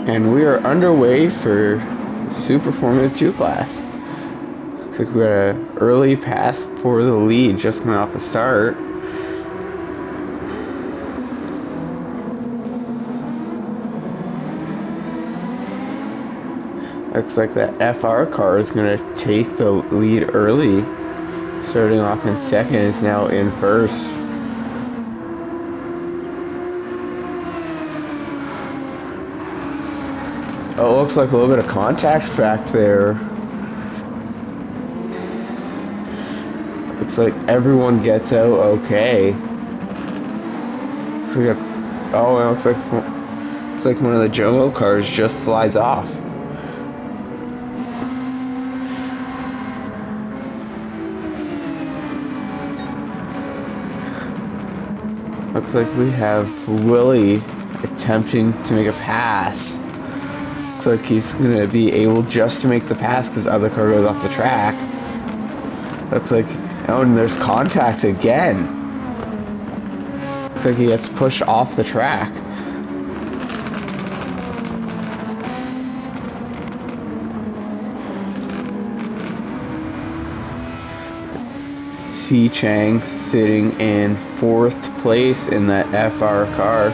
And we are underway for Super Formula 2 class. Looks like we got an early pass for the lead just coming off the start. Looks like that FR car is going to take the lead early. Starting off in second, is now in first. Oh, it looks like a little bit of contact back there. Looks like everyone gets out okay. Oh, it looks like one of the Jomo cars just slides off. Looks like we have Willie attempting to make a pass. Looks like he's going to be able just to make the pass because the other car goes off the track. Looks like, oh, and there's contact again. Looks like he gets pushed off the track. C. Chang sitting in fourth place in that FR car.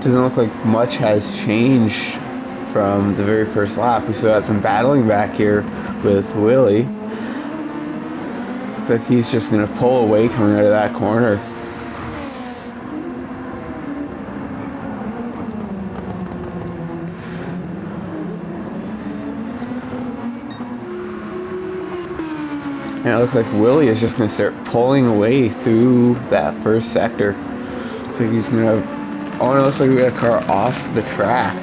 Doesn't look like much has changed from the very first lap. We still got some battling back here with Willie. Looks like he's just going to pull away coming out of that corner. And it looks like Willie is just going to start pulling away through that first sector. Looks like he's going to... Oh, and it looks like we got a car off the track.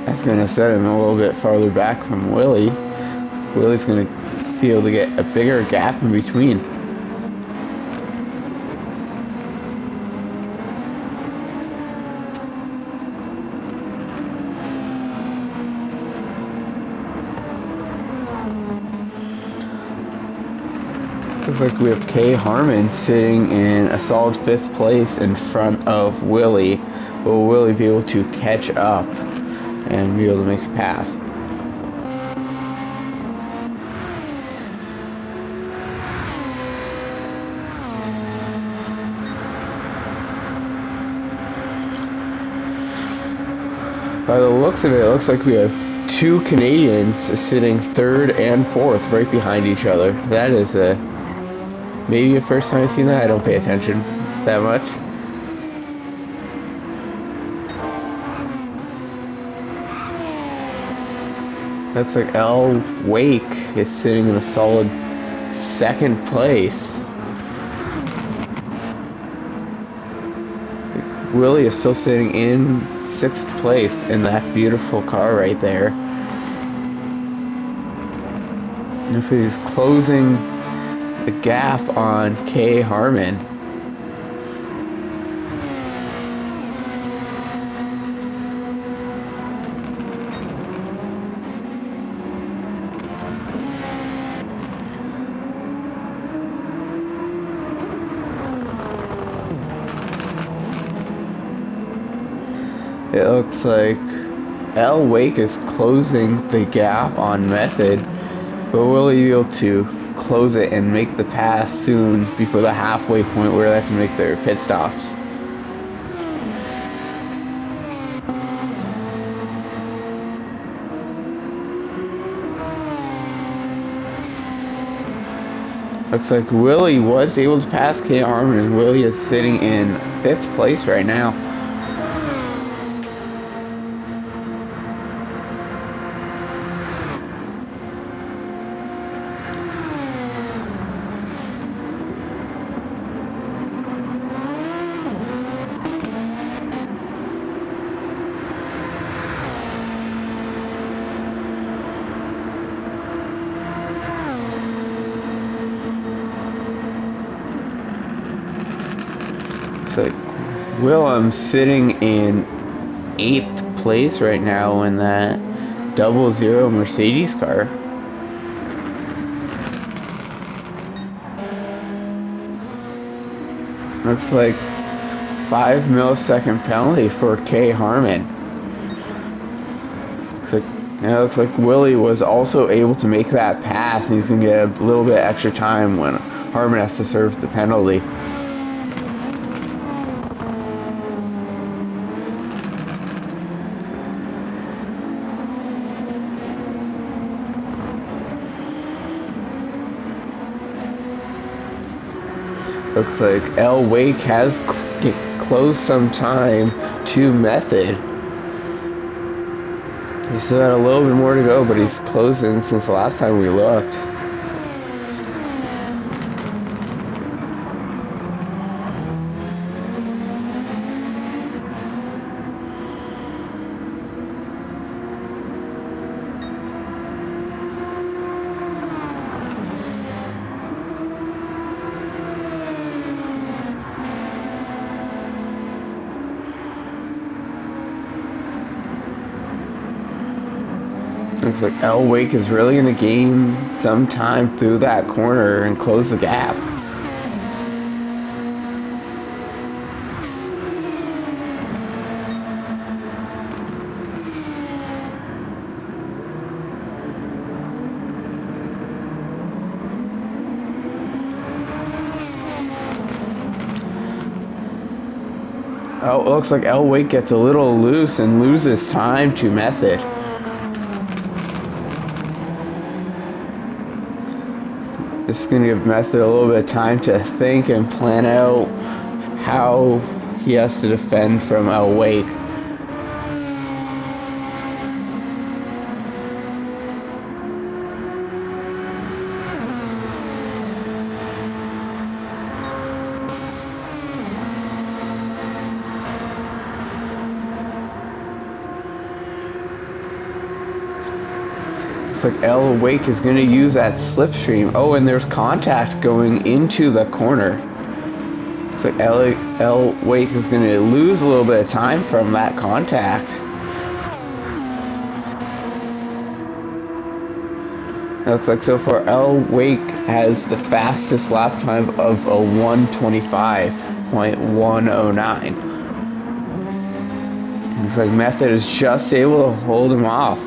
That's going to set him a little bit farther back from Willie. Willie's going to be able to get a bigger gap in between. Looks like we have Kay Harmon sitting in a solid fifth place in front of Willie. Will Willie be able to catch up and be able to make a pass? By the looks of it, it looks like we have two Canadians sitting third and fourth right behind each other. That is maybe the first time I've seen that. I don't pay attention that much. Looks like L. Wake is sitting in a solid second place. Willie is still sitting in sixth place in that beautiful car right there. Looks like he's closing the gap on Kay Harmon. It looks like L. Wake is closing the gap on Method, but will he be able to close it and make the pass soon before the halfway point where they have to make their pit stops? Looks like Willie was able to pass Kay Harmon, and Willie is sitting in fifth place right now. Like Willem sitting in 8th place right now in that 00 Mercedes car. Looks like 5 millisecond penalty for K. Harmon. Looks like Willie was also able to make that pass, and he's going to get a little bit extra time when Harmon has to serve the penalty. Looks like L. Wake has closed some time to Method. He's still got a little bit more to go, but he's closing since the last time we looked. Looks like L. Wake is really going to gain some time through that corner and close the gap. Oh, it looks like L. Wake gets a little loose and loses time to Method. This is going to give Method a little bit of time to think and plan out how he has to defend from L. Wake. Looks like L. Wake is going to use that slipstream. Oh, and there's contact going into the corner. Looks like L. Wake is going to lose a little bit of time from that contact. It looks like so far L. Wake has the fastest lap time of a 1:25.109. Looks like Method is just able to hold him off.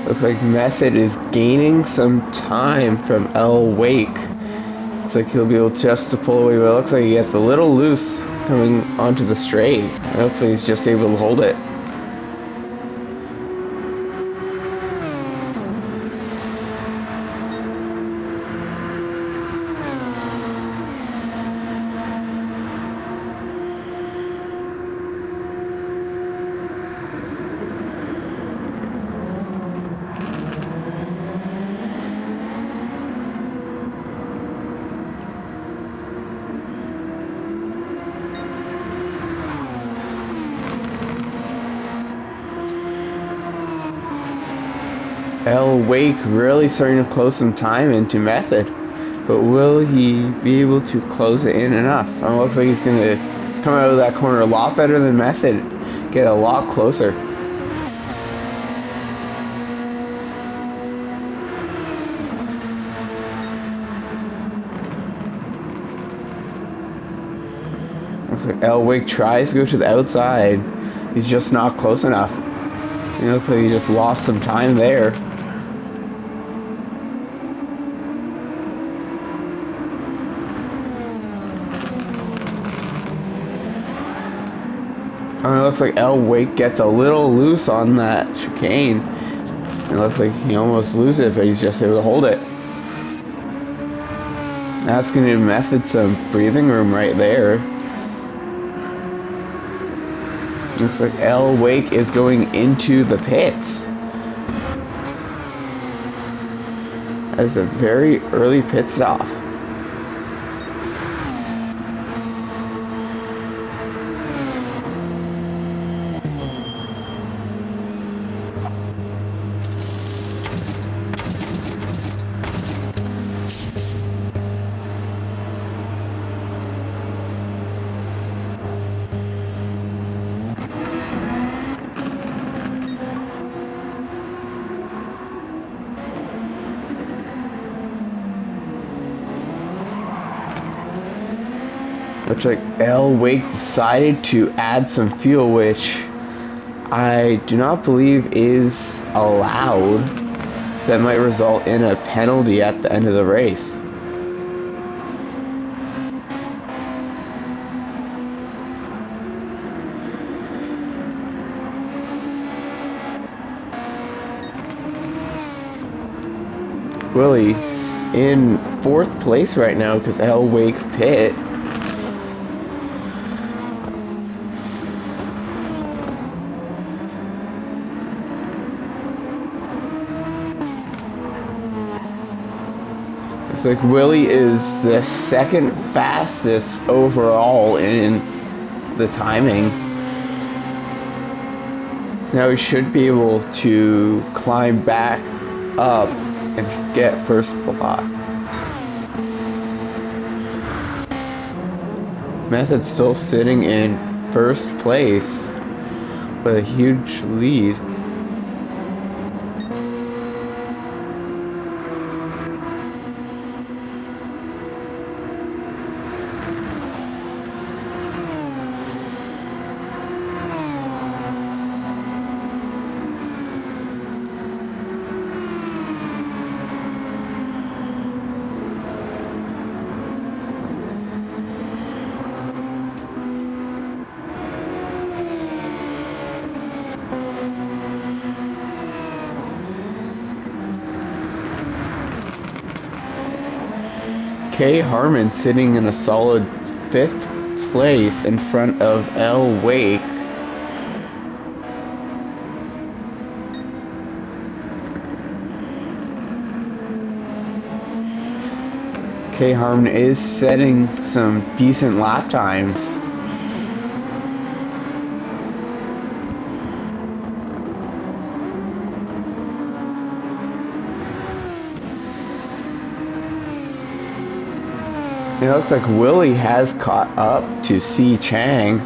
Looks like Method is gaining some time from L. Wake. Looks like he'll be able just to pull away, but it looks like he gets a little loose coming onto the straight. It looks like he's just able to hold it. L. Wake really starting to close some time into Method, but will he be able to close it in enough? It looks like he's going to come out of that corner a lot better than Method, get a lot closer. Looks like L. Wake tries to go to the outside, he's just not close enough. It looks like he just lost some time there. It looks like L. Wake gets a little loose on that chicane. It looks like he almost loses it, but he's just able to hold it. That's going to Method some breathing room right there. Looks like L. Wake is going into the pits. As a very early pit stop. Looks like L. Wake decided to add some fuel, which I do not believe is allowed. That might result in a penalty at the end of the race. Willie's in 4th place right now because L. Wake pit. It's like Willie is the 2nd fastest overall in the timing. Now he should be able to climb back up and get 1st spot. Method's still sitting in 1st place with a huge lead. K. Harmon sitting in a solid 5th place in front of L. Wake. K. Harmon is setting some decent lap times. It looks like Willie has caught up to C. Chang.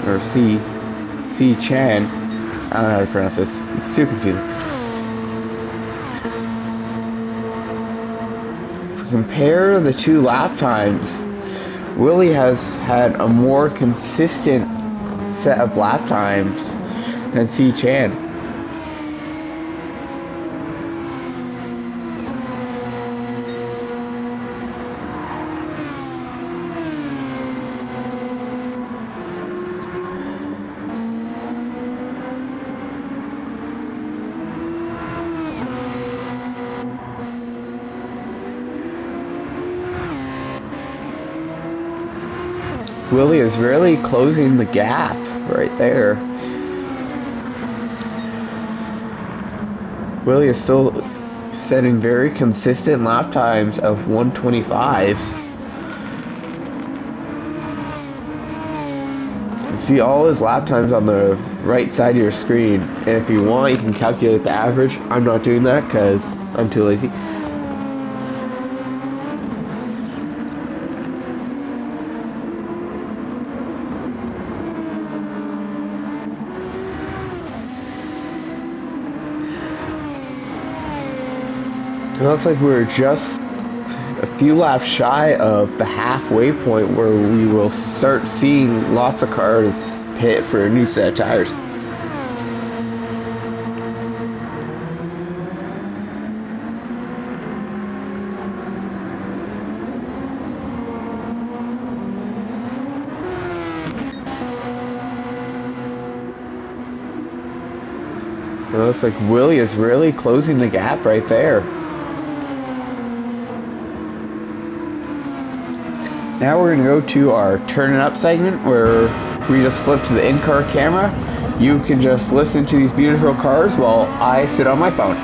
Or C. Chan. I don't know how to pronounce this. It's too confusing. If we compare the 2 lap times, Willie has had a more consistent set of lap times than C. Chan. Willie is really closing the gap right there. Willie is still setting very consistent lap times of 125s. You see all his lap times on the right side of your screen, and if you want you can calculate the average. I'm not doing that because I'm too lazy. It looks like we're just a few laps shy of the halfway point where we will start seeing lots of cars pit for a new set of tires. It looks like Willie is really closing the gap right there. Now we're going to go to our turn it up segment where we just flip to the in-car camera. You can just listen to these beautiful cars while I sit on my phone.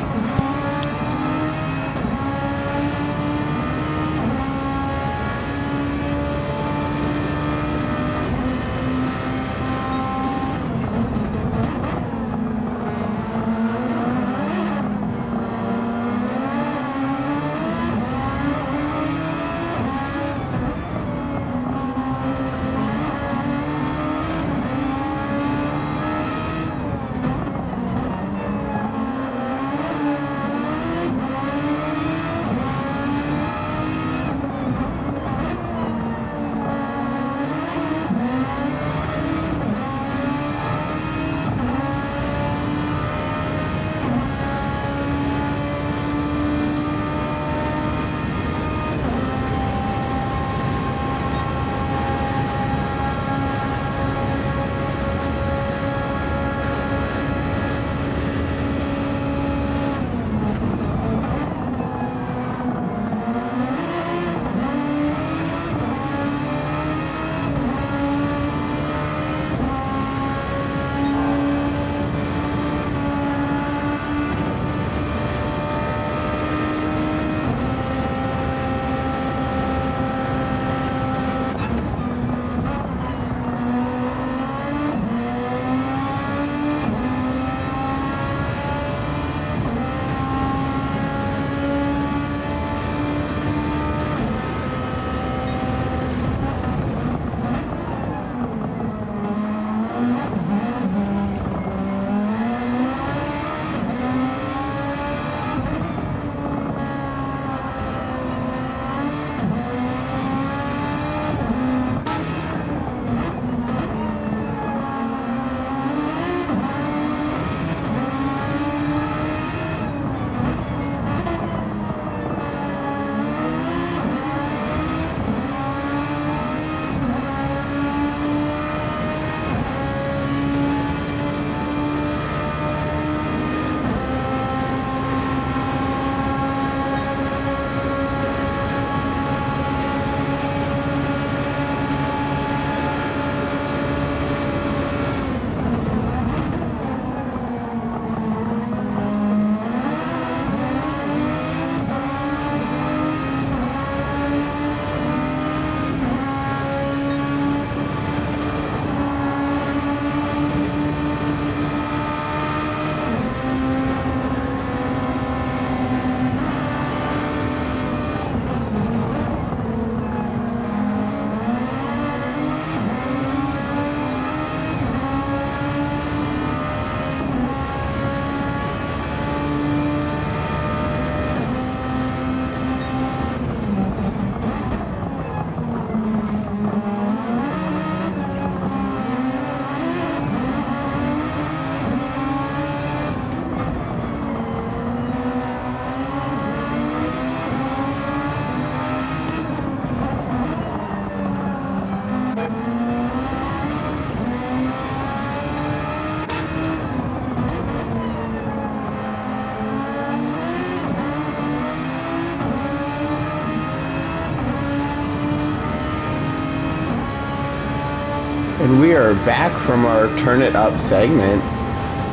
And we are back from our turn it up segment.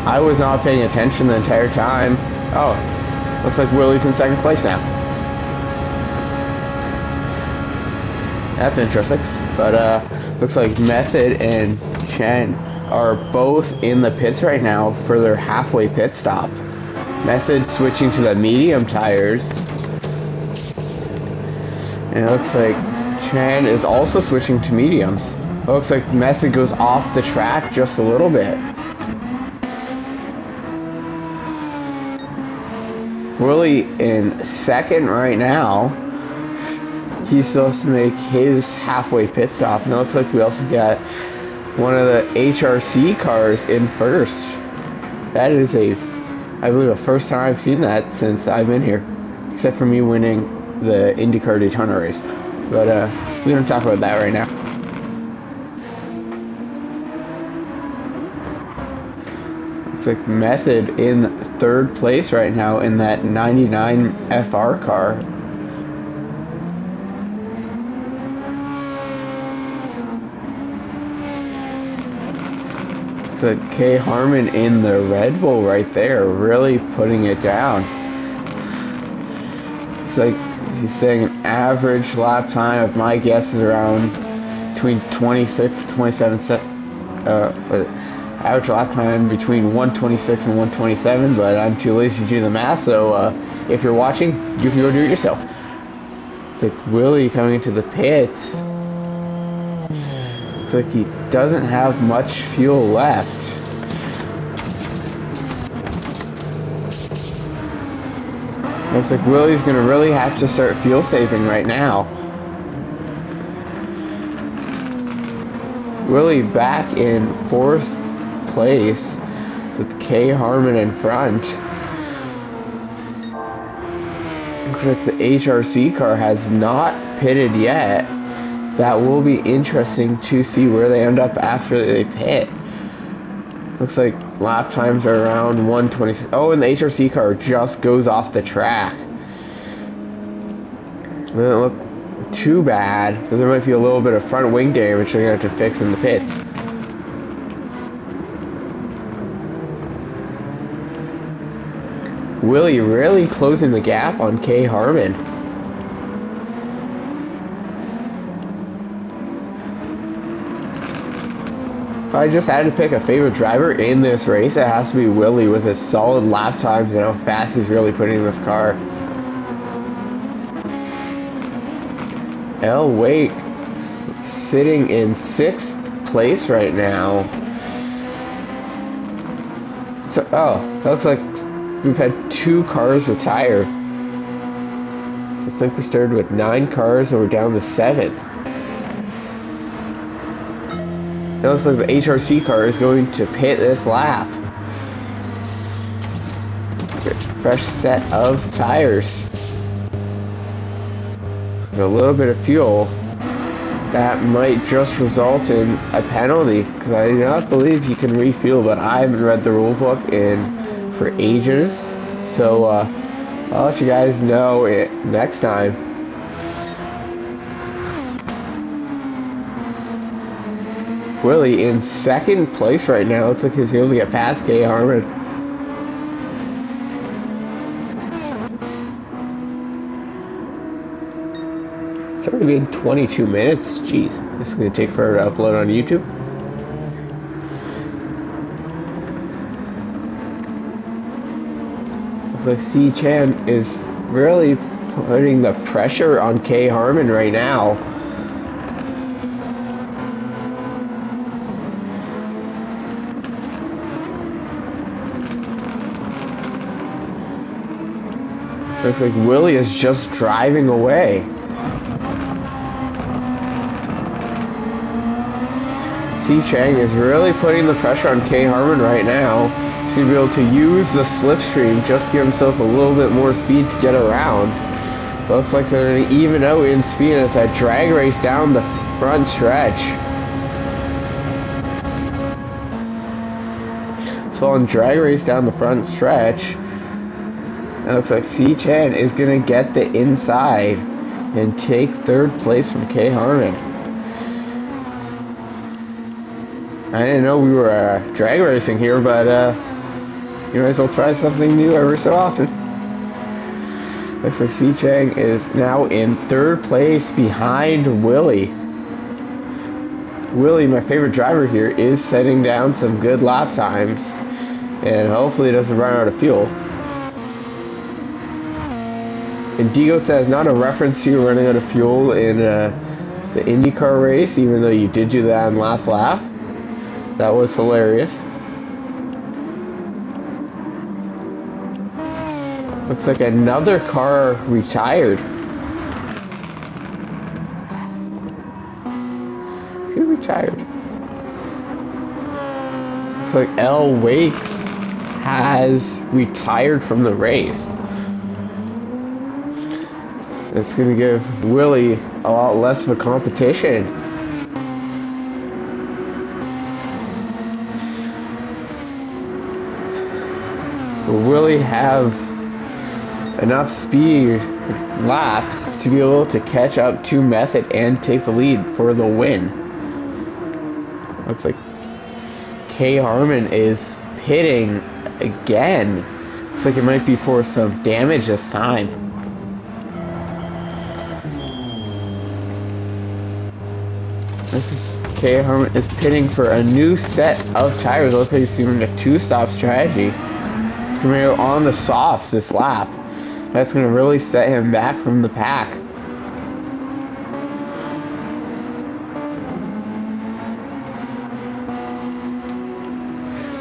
I was not paying attention the entire time. Oh, looks like Willie's in second place now. That's interesting. But looks like Method and Chen are both in the pits right now for their halfway pit stop. Method switching to the medium tires. And it looks like Chen is also switching to mediums. It looks like Method goes off the track just a little bit. Willie in second right now. He's supposed to make his halfway pit stop. And it looks like we also got one of the HRC cars in first. That is I believe the first time I've seen that since I've been here. Except for me winning the IndyCar Daytona race. But we don't talk about that right now. Looks like Method in third place right now in that 99 FR car. like K Harmon in the Red Bull right there, really putting it down. It's like he's saying an average lap time of my guess is around between 26 and 27 average lap time between 126 and 127, but I'm too lazy to do the math, so if you're watching, you can go do it yourself. It's like Willie coming into the pits. Looks like he doesn't have much fuel left. Looks like Willie's gonna really have to start fuel saving right now. Willie back in 4th place with K Harmon in front. Looks like the HRC car has not pitted yet. That will be interesting to see where they end up after they pit. Looks like lap times are around 126. Oh, and the HRC car just goes off the track. Doesn't look too bad, because there might be a little bit of front wing damage they're going to have to fix in the pits. Willie really closing the gap on K Harmon. If I just had to pick a favorite driver in this race, it has to be Willie with his solid lap times and how fast he's really putting this car. L. Wake sitting in 6th place right now. So, oh, that looks like we've had 2 cars retire. So I think we started with 9 cars and we're down to 7. It looks like the HRC car is going to pit this lap. Fresh set of tires. With a little bit of fuel. That might just result in a penalty, because I do not believe you can refuel, but I haven't read the rule book for ages. So I'll let you guys know it next time. Willie in 2nd place right now. Looks like he's able to get past K Harmon. It's already been 22 minutes. Jeez, this is going to take forever to upload on YouTube. Looks like C. Chan is really putting the pressure on K Harmon right now. Looks like Willie is just driving away. C. Chang is really putting the pressure on K Harmon right now to be able to use the slipstream just to give himself a little bit more speed to get around. Looks like they're going to even out in speed as that drag race down the front stretch. So on drag race down the front stretch, it looks like C. Chan is going to get the inside and take 3rd place from K Harmon. I didn't know we were drag racing here, but you might as well try something new every so often. Looks like C. Chang is now in 3rd place behind Willie. Willie, my favorite driver here, is setting down some good lap times, and hopefully doesn't run out of fuel. And Digo says not a reference to you running out of fuel in the IndyCar race, even though you did do that in last lap. That was hilarious. Looks like another car retired. Who retired? Looks like L. Wakes has retired from the race. It's going to give Willie a lot less of a competition. Will Willie have enough speed laps to be able to catch up to Method and take the lead for the win? Looks like K Harmon is pitting again. Looks like it might be for some damage this time. K Harmon is pitting for a new set of tires. Looks like he's doing a two-stop strategy. He's coming out on the softs this lap. That's going to really set him back from the pack.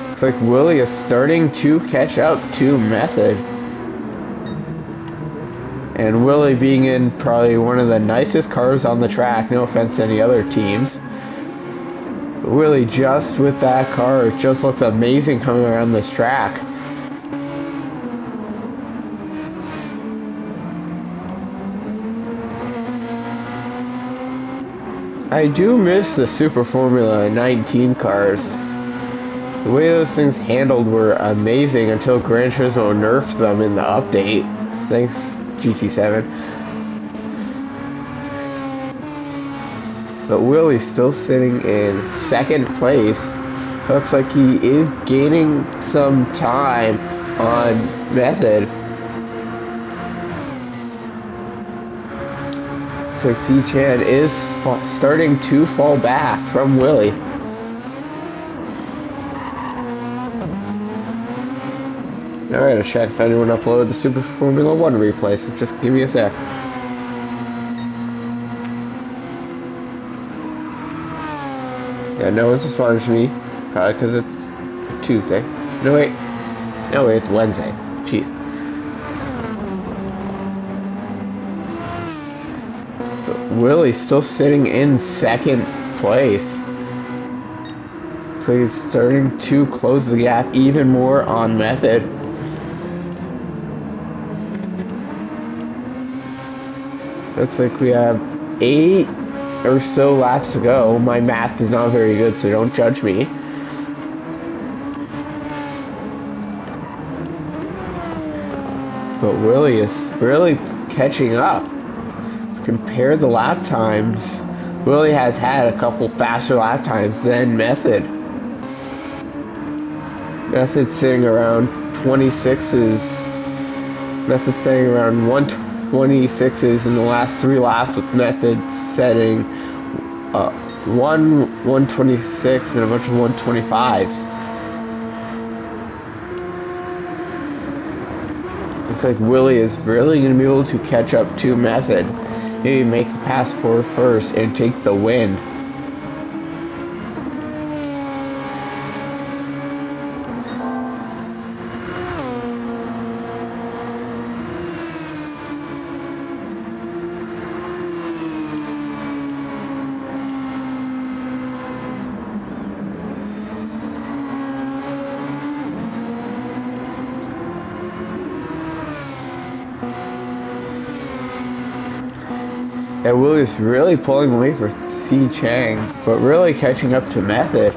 Looks like Willie is starting to catch up to Method. And Willie being in probably one of the nicest cars on the track, no offense to any other teams. But Willie just with that car, it just looks amazing coming around this track. I do miss the Super Formula 19 cars. The way those things handled were amazing until Gran Turismo nerfed them in the update. Thanks, GT7. But Willie's still sitting in second place. Looks like he is gaining some time on Method. Looks like C-Chan is starting to fall back from Willie. Now I gotta check if anyone uploaded the Super Formula 1 replay, so just give me a sec. Yeah, no one's responding to me. Probably because it's Tuesday. No wait, it's Wednesday. Jeez. But Willie's still sitting in second place. So he's starting to close the gap even more on Method. Looks like we have 8 or so laps to go. My math is not very good, so don't judge me. But Willie is really catching up. Compare the lap times. Willie has had a couple faster lap times than Method. Method sitting around 26s. Method sitting around 126s in the last 3 laps, with Method setting 126 and a bunch of 125s. Looks like Willie is really going to be able to catch up to Method. Maybe make the pass for first and take the win. And Willie's really pulling away for C. Chang, but really catching up to Method.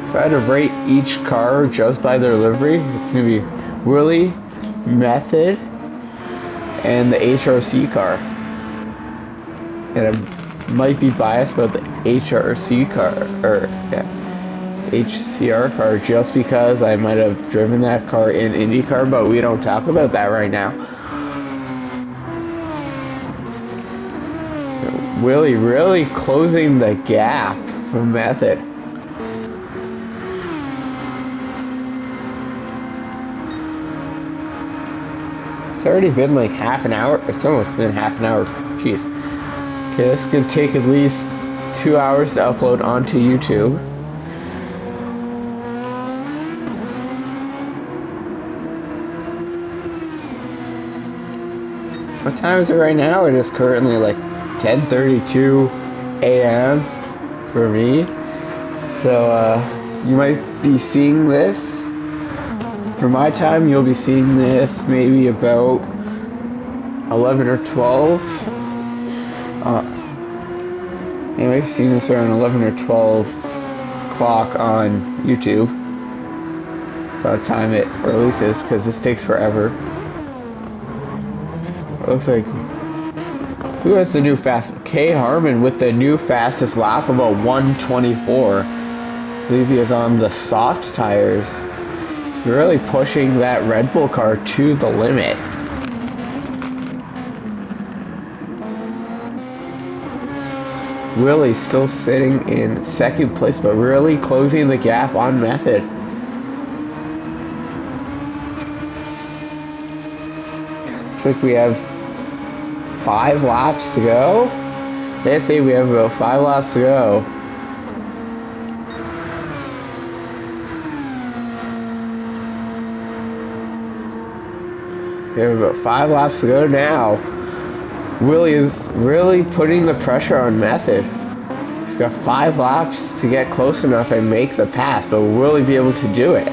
If I had to rate each car just by their livery, it's going to be Willie, Method, and the HRC car. And I might be biased about the HRC car, or yeah, HCR car, just because I might have driven that car in IndyCar, but we don't talk about that right now. Willie really closing the gap from Method. It's already been like half an hour. It's almost been half an hour. Jeez. Okay, this is gonna take at least 2 hours to upload onto YouTube. What time is it right now? It is currently like 10:32 a.m. for me. So you might be seeing this. For my time, you'll be seeing this maybe about 11 or 12. You might be seeing this around 11 or 12 o'clock on YouTube by the time it releases, because this takes forever. It looks like Who has the new fast? K Harmon with the new fastest lap, about 124. I believe he is on the soft tires. He's really pushing that Red Bull car to the limit. Willie still sitting in second place, but really closing the gap on Method. Looks like we have 5 laps to go. They say we have about 5 laps to go. We have about 5 laps to go now. Willie is really putting the pressure on Method. He's got 5 laps to get close enough and make the pass, but will he be able to do it?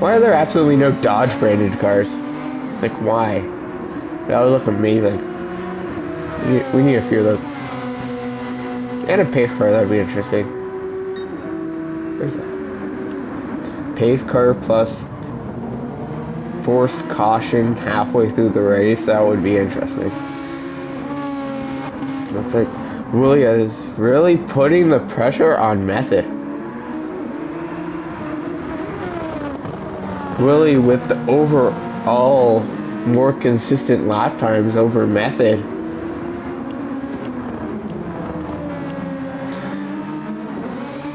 Why are there absolutely no Dodge branded cars? Like, why? That would look amazing. We need a few of those. And a pace car, that would be interesting. There's a pace car plus forced caution halfway through the race. That would be interesting. Looks like Willie is really putting the pressure on Method. Willie with the overall more consistent lap times over Method.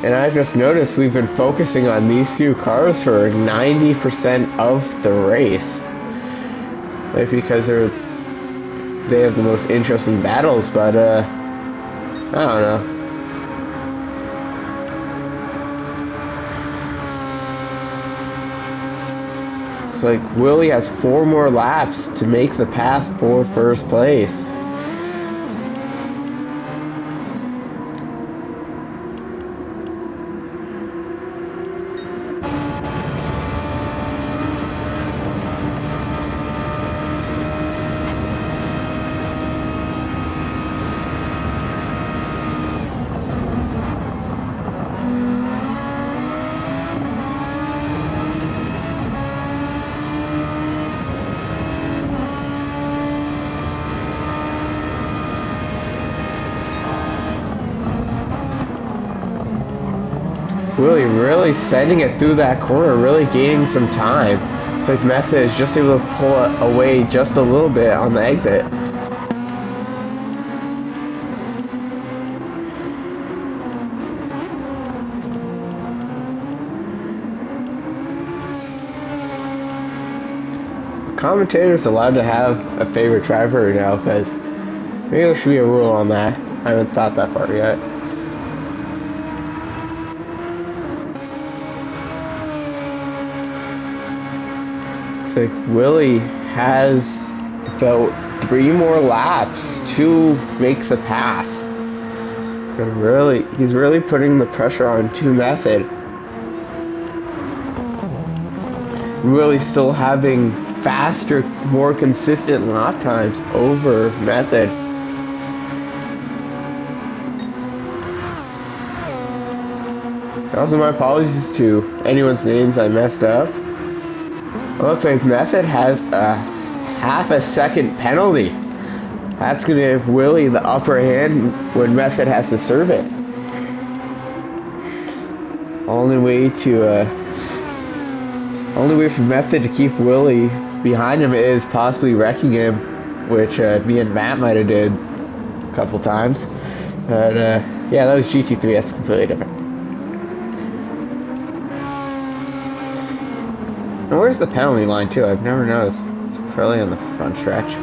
And I've just noticed we've been focusing on these two cars for 90% of the race. Like, because they have the most interesting battles, but I don't know. Looks like Willie has 4 more laps to make the pass for first place. Willie really sending it through that corner, really gaining some time. It's like Method is just able to pull it away just a little bit on the exit. Commentators allowed to have a favorite driver now, because maybe there should be a rule on that. I haven't thought that far yet. Looks like Willie has about 3 more laps to make the pass. He's really putting the pressure on to Method. Really still having faster, more consistent lap times over Method. Also, my apologies to anyone's names I messed up. It looks like Method has a half a second penalty. That's going to give Willie the upper hand when Method has to serve it. Only way for Method to keep Willie behind him is possibly wrecking him, which me and Matt might have did a couple times. But yeah, that was GT3. That's completely different. And where's the penalty line too? I've never noticed. It's probably on the front stretch.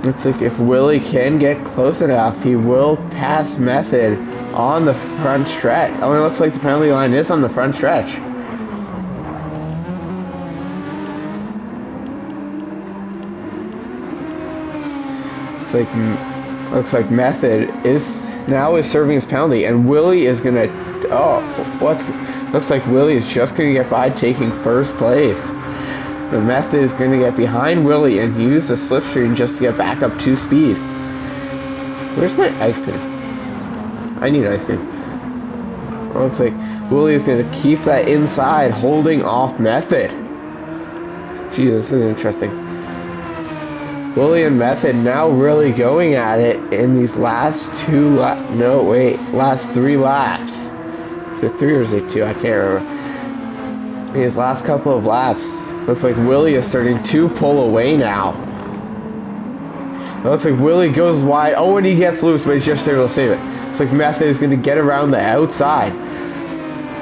Looks like if Willie can get close enough, he will pass Method on the front stretch. Oh, it looks like the penalty line is on the front stretch. Looks like Method is serving his penalty, and Willie is gonna. Looks like Willie is just gonna get by, taking first place. But Method is gonna get behind Willie and use the slipstream just to get back up to speed. Where's my ice cream? I need ice cream. Well, looks like Willie is going to keep that inside, holding off Method. Gee, this is interesting. Willie and Method now really going at it in these last last 3 laps. Is it 3 or is it 2? I can't remember. In his last couple of laps, looks like Willie is starting to pull away now. It looks like Willie goes wide. Oh, and he gets loose, but he's just able to save it. It's like Method is going to get around the outside.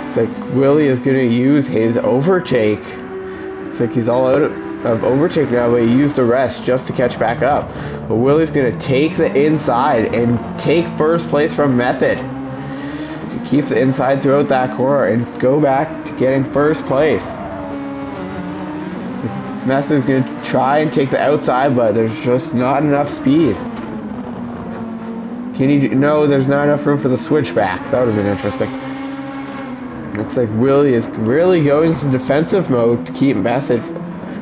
It's like Willie is going to use his overtake. It's like he's all out of overtake now, but he used the rest just to catch back up. But Willie's going to take the inside and take first place from Method. He keeps the inside throughout that corner and go back to getting first place. Method's going to try and take the outside, but there's just not enough speed. No, there's not enough room for the switchback. That would have been interesting. Looks like Willie is really going to defensive mode to keep Method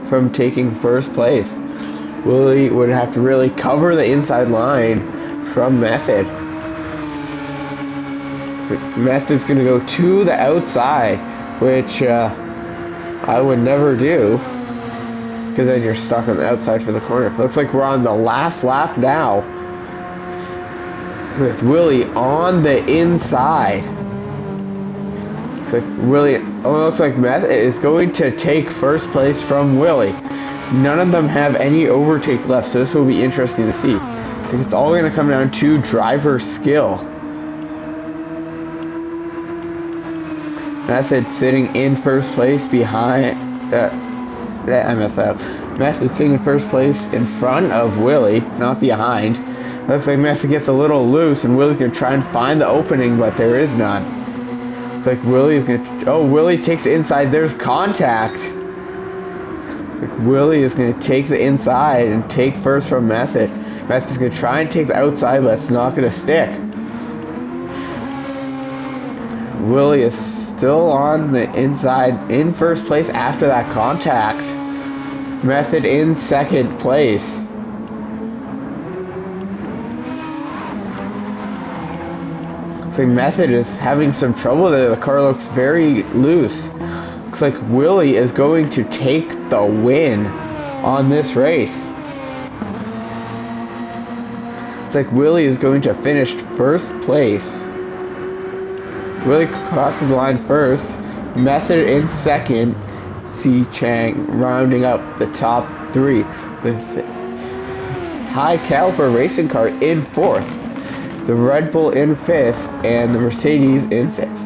from taking first place. Willie would have to really cover the inside line from Method. So Method's going to go to the outside, which I would never do, because then you're stuck on the outside for the corner. Looks like we're on the last lap now, with Willie on the inside. Looks like Method is going to take first place from Willie. None of them have any overtake left, so this will be interesting to see. So it's all going to come down to driver skill. Method sitting in first place behind... I messed up. Method sitting in first place in front of Willie, not behind. Looks like Method gets a little loose, and Willie's going to try and find the opening, but there is none. It's like Willie's going to... Oh, Willie takes the inside. There's contact. It's like Willie is going to take the inside and take first from Method. Method's going to try and take the outside, but it's not going to stick. Willie is still on the inside in first place after that contact. Method in second place. So Method is having some trouble there. The car looks very loose. Looks like Willie is going to take the win on this race. It's like Willie is going to finish first place. Willie crosses the line first. Method in second. C. Chang rounding up the top 3 with high caliber racing car in 4th. The Red Bull in 5th and the Mercedes in 6th.